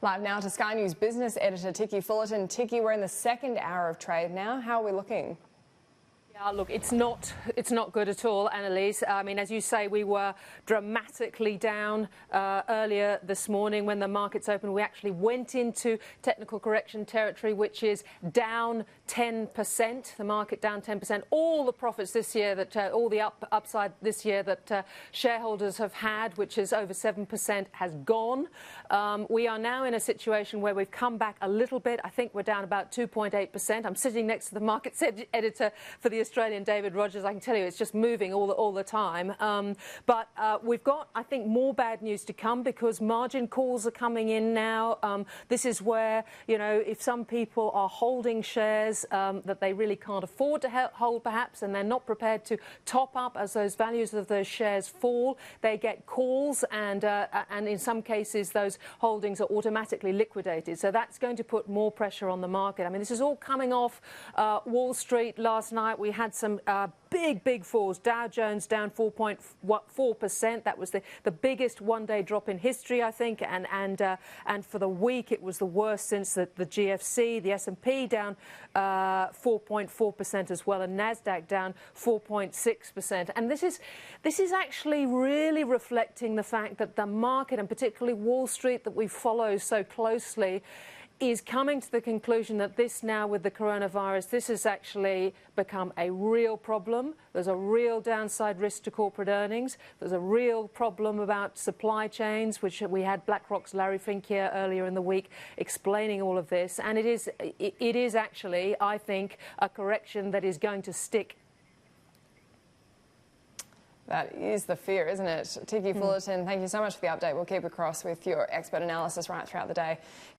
Live now to Sky News business editor Ticky Fullerton. Ticky, we're in the second hour of trade now. How are we looking? Look, it's not good at all, Annalise. I mean, as you say, we were dramatically down earlier this morning when the markets opened. We actually went into technical correction territory, which is down 10%. The market down 10%. All the profits this year, all the upside this year that shareholders have had, which is over 7%, has gone. We are now in a situation where we've come back a little bit. I think we're down about 2.8%. I'm sitting next to the markets editor for the Australian, David Rogers. I can tell you it's just moving all the time. But we've got, I think, more bad news to come because margin calls are coming in now. This is where, you know, if some people are holding shares that they really can't afford to hold perhaps, and they're not prepared to top up as those values of those shares fall, they get calls, and in some cases those holdings are automatically liquidated. So that's going to put more pressure on the market. I mean, this is all coming off Wall Street last night. We had some big falls. Dow Jones down 4.4%. That was the biggest one-day drop in history, I think. And for the week, it was the worst since the GFC. The S&P down 4.4% as well, and Nasdaq down 4.6%. And this is actually really reflecting the fact that the market, and particularly Wall Street, that we follow so closely, is coming to the conclusion that this now, with the coronavirus, this has actually become a real problem. There's a real downside risk to corporate earnings. There's a real problem about supply chains, which we had BlackRock's Larry Fink here earlier in the week explaining all of this. And it is actually, I think, a correction that is going to stick. That is the fear, isn't it? Ticky Fullerton, thank you so much for the update. We'll keep across with your expert analysis right throughout the day.